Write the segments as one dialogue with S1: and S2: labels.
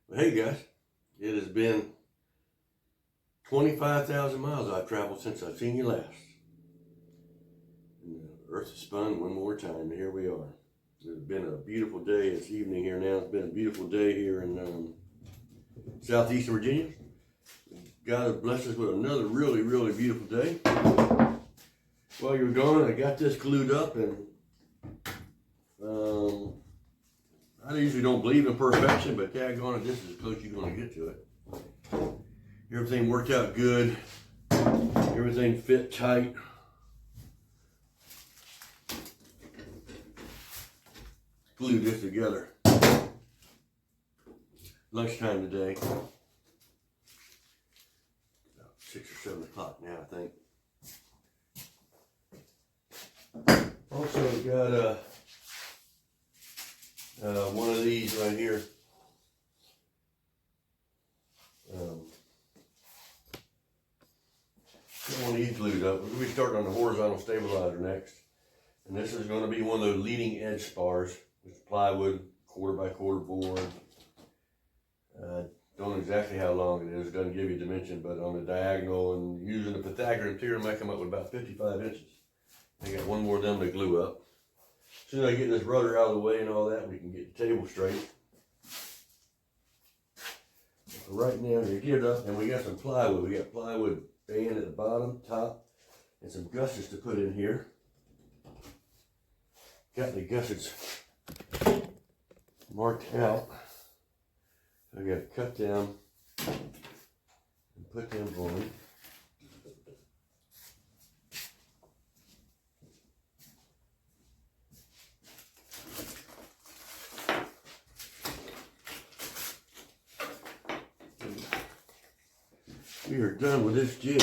S1: Well, hey guys, it has been 25,000 miles I've traveled since I've seen you last. And the earth has spun one more time, and here we are. It's been a beautiful day. It's evening here now. It's been a beautiful day here in southeastern Virginia. God has blessed us with another really, really beautiful day. While you're gone, I got this glued up, and I usually don't believe in perfection, but daggone it, this is as close you're going to get to it. Everything worked out good. Everything fit tight. Glued this together. Lunchtime today. About 6 or 7 o'clock now, I think. Also got one of these right here. Got one of these glued up. We're going to be starting on the horizontal stabilizer next. And this is going to be one of those leading edge spars. It's plywood, 1/4 x 1/4 board. Don't know exactly how long it is. It doesn't give you dimension, but on the diagonal and using the Pythagorean theorem, I come up with about 55 inches. I got one more of them to glue up. As soon as I get this rudder out of the way and all that, we can get the table straight. Right now, you get it up, and we got some plywood. We got plywood band at the bottom, top, and some gussets to put in here. Got the gussets marked out. I got to cut them and put them on. We are done with this jig.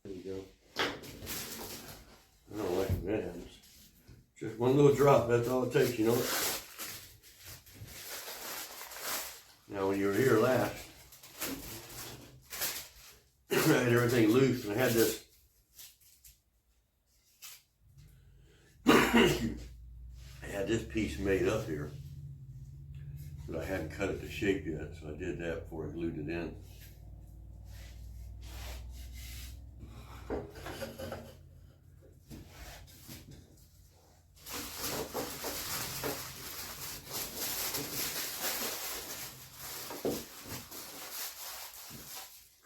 S1: There you go. I don't like it, man. Just one little drop, that's all it takes, you know. Now when you were here last, I had everything loose, and I had this piece made up here, but I hadn't cut it to shape yet, so I did that before I glued it in.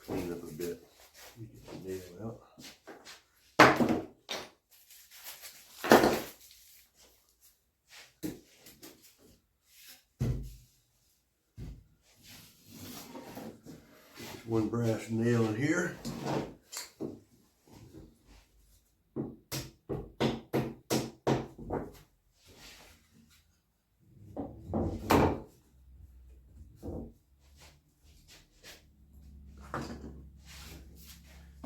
S1: Clean up a bit. Get the nail out. One brass nail in here.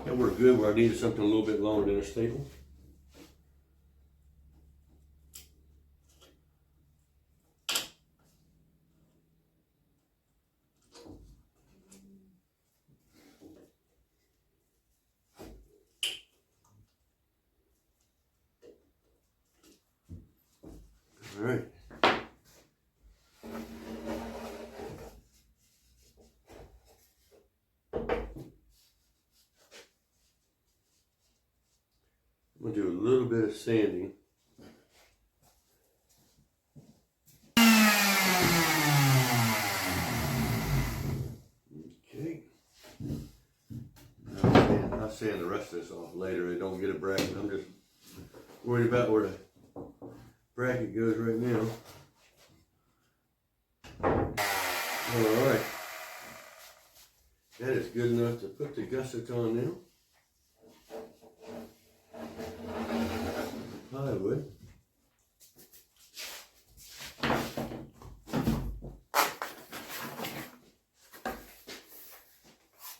S1: That worked good where I needed something a little bit longer than a staple. All right. I'm going to do a little bit of sanding. Okay. I'll sand the rest of this off later. I don't get a bracket. I'm just worried about where the bracket goes right now. Alright. That is good enough to put the gussets on now. Plywood.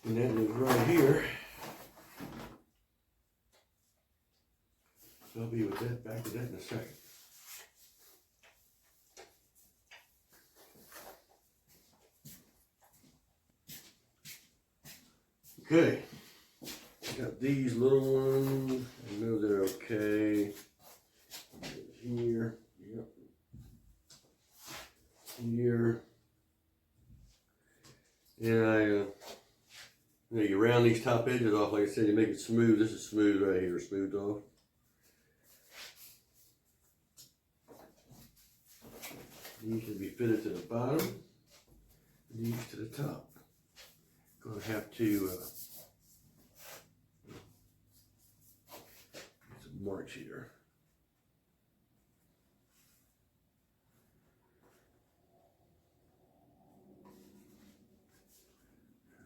S1: And that is right here. So I'll be with that, back to that in a second. Okay, got these little ones, I know they're okay. Here, yep. Here. And you round these top edges off, like I said, you make it smooth. This is smooth right here, smoothed off. These should be fitted to the bottom, these to the top. Gonna have to get some marks here.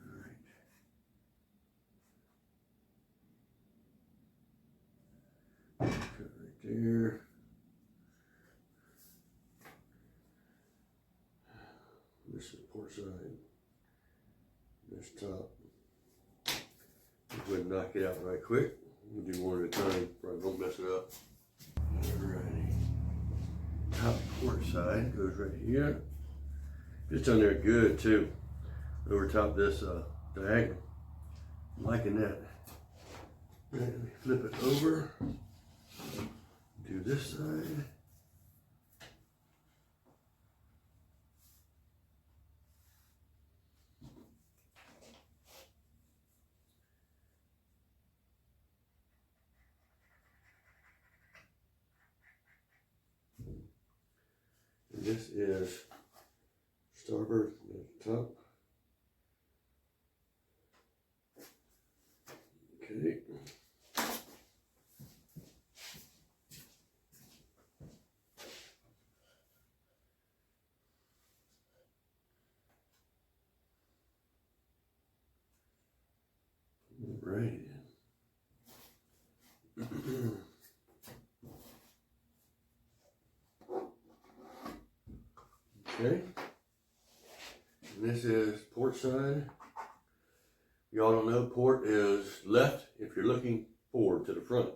S1: All right. Cut right there. This is the port side. This top. Go ahead and knock it out right quick. We'll do one at a time. Probably won't mess it up. Alrighty. Top port side goes right here. It's on there good too. Over top this diagonal. I'm liking that. Right, let me flip it over. Do this side. This is starboard at the top. Okay. Right. Okay, and this is port side. Y'all don't know, port is left if you're looking forward to the front.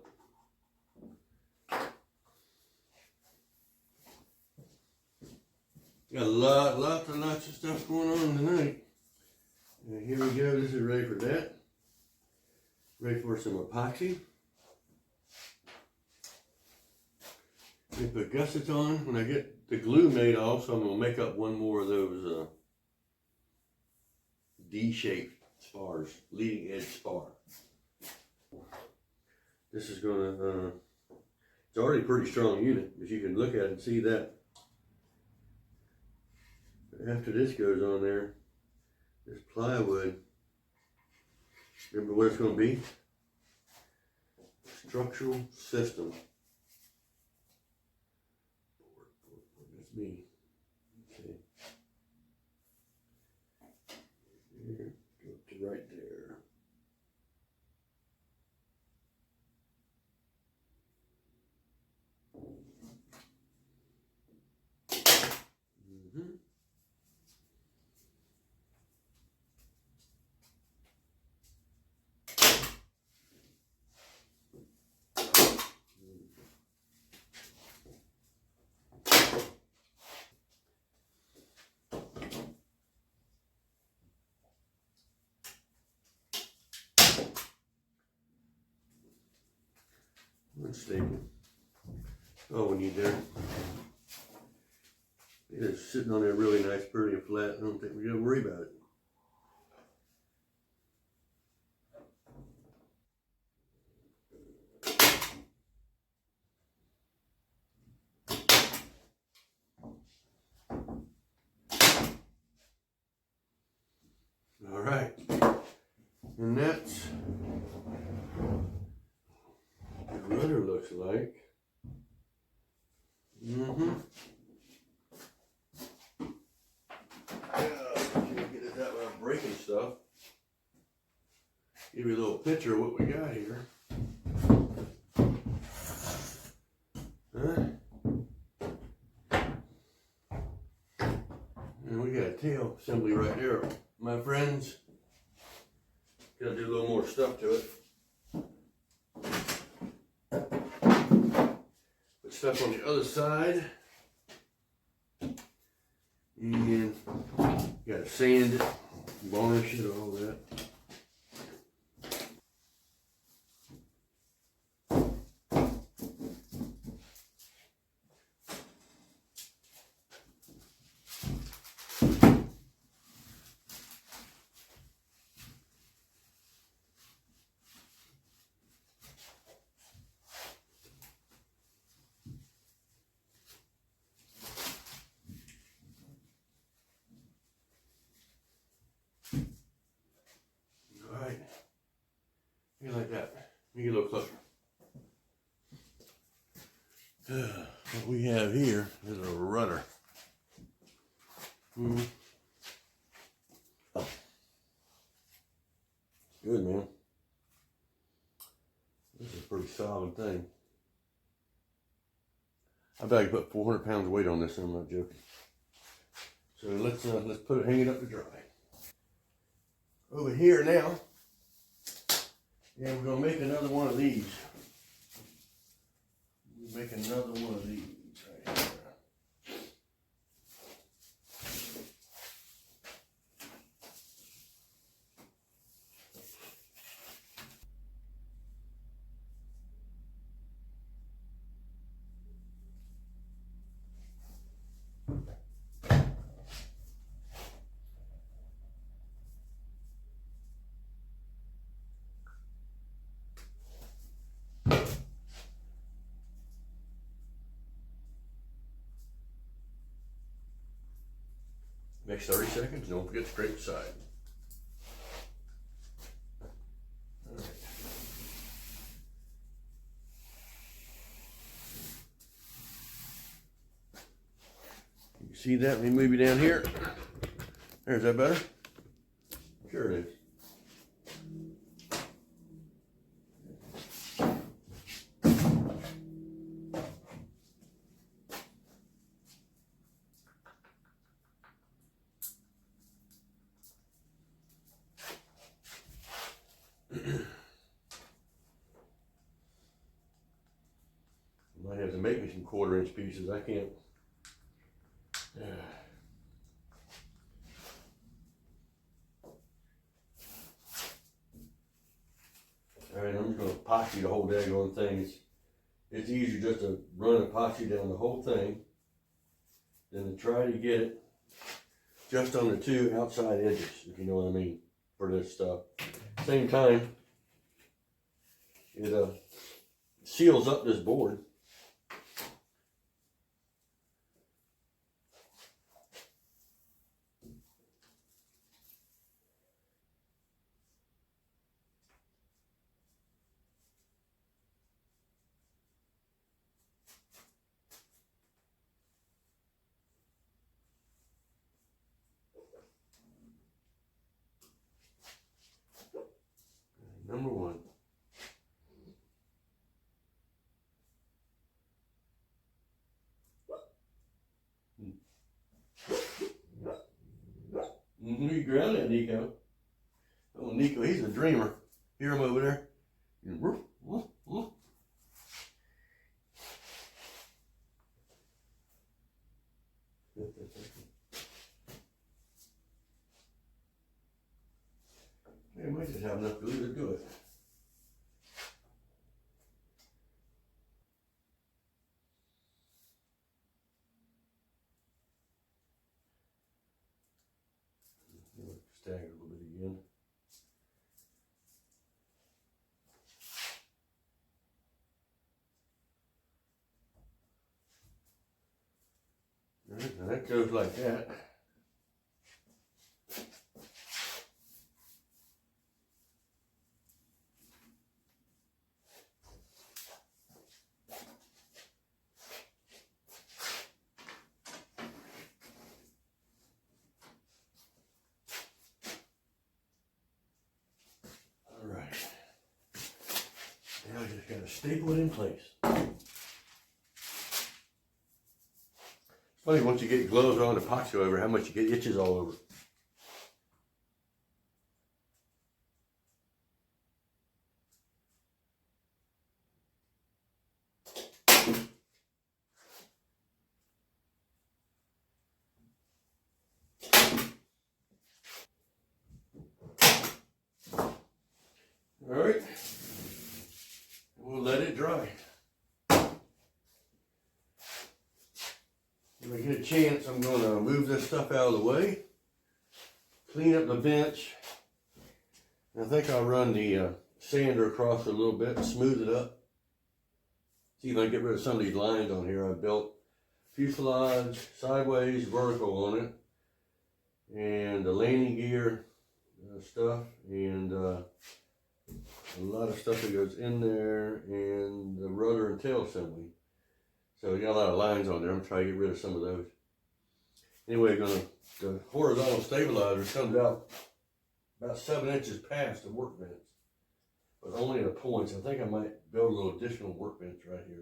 S1: Got lots of stuff going on tonight. And here we go, this is ready for that. Ready for some epoxy. We put gussets on when I get the glue made off, so I'm going to make up one more of those D-shaped spars, leading edge spar. This is going to, it's already a pretty strong unit, as you can look at it and see that. After this goes on there, this plywood, remember what it's going to be? Structural system. That's me. Okay. Here, go to right there. Unstable. Oh, we need there. It is sitting on there really nice, pretty and flat. I don't think we gotta worry about it. All right, and that's what the rudder looks like. Can't get it that without breaking stuff. Give you a little picture of what we got here. And we got a tail assembly right there, my friends. Gotta do a little more stuff to it. Put stuff on the other side. And gotta sand it, varnish it, all that. Let me get a little closer. What we have here is a rudder. Oh. Good, man. This is a pretty solid thing. I bet I could put 400 pounds of weight on this, and I'm not joking. So let's put it, hang it up to dry. Over here now, yeah, we're gonna make another one of these. Make another one of these right here. Next 30 seconds, don't forget to scrape the side. All right. You see that? Let me move you down here. There's that better? Sure it is. Might have to make me some 1/4-inch pieces. I can't. All right, I'm just gonna epoxy the whole daggone thing. It's easier just to run epoxy down the whole thing than to try to get it just on the 2 outside edges, if you know what I mean, for this stuff. Same time, it seals up this board. Number 1. You ground that, Nico. Oh, Nico, he's a dreamer. Hear him over there? They might just have enough glue to do it. Stagger a little bit again. All right, now that goes like that. All right. Now I just got to staple it in place. It's funny once you get your gloves on, epoxy over, how much you get itches all over. All right, we'll let it dry. When I get a chance, I'm going to move this stuff out of the way, clean up the bench. I think I'll run the sander across it a little bit and smooth it up. See if I can get rid of some of these lines on here. I built fuselage sideways, vertical on it, and the landing gear stuff, and a lot of stuff that goes in there, and the rudder and tail assembly. So we got a lot of lines on there. I'm trying to get rid of some of those. Anyway, the horizontal stabilizer comes out about 7 inches past the workbench, but only at a point. So I think I might build a little additional workbench right here.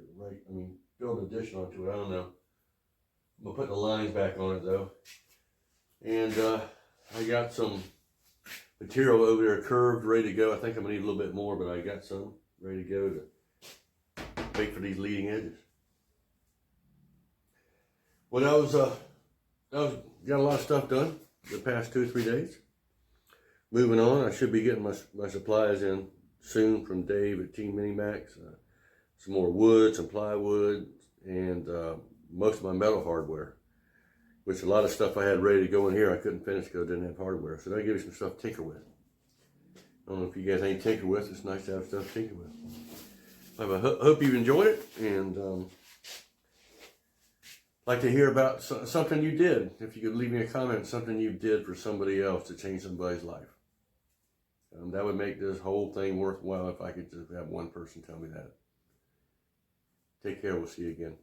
S1: Build an addition onto it. I don't know. I'm gonna put the lines back on it though, and I got some material over there curved, ready to go. I think I'm gonna need a little bit more, but I got some ready to go to make for these leading edges. Well, got a lot of stuff done the past 2 or 3 days. Moving on, I should be getting my supplies in soon from Dave at Team Minimax. Some more wood, some plywood, and most of my metal hardware, which a lot of stuff I had ready to go in here I couldn't finish because I didn't have hardware. So that'll give you some stuff to tinker with. I don't know if you guys ain't tinker with. It's nice to have stuff to tinker with. I hope you've enjoyed it, and like to hear about something you did. If you could leave me a comment, something you did for somebody else to change somebody's life. That would make this whole thing worthwhile if I could just have one person tell me that. Take care. We'll see you again.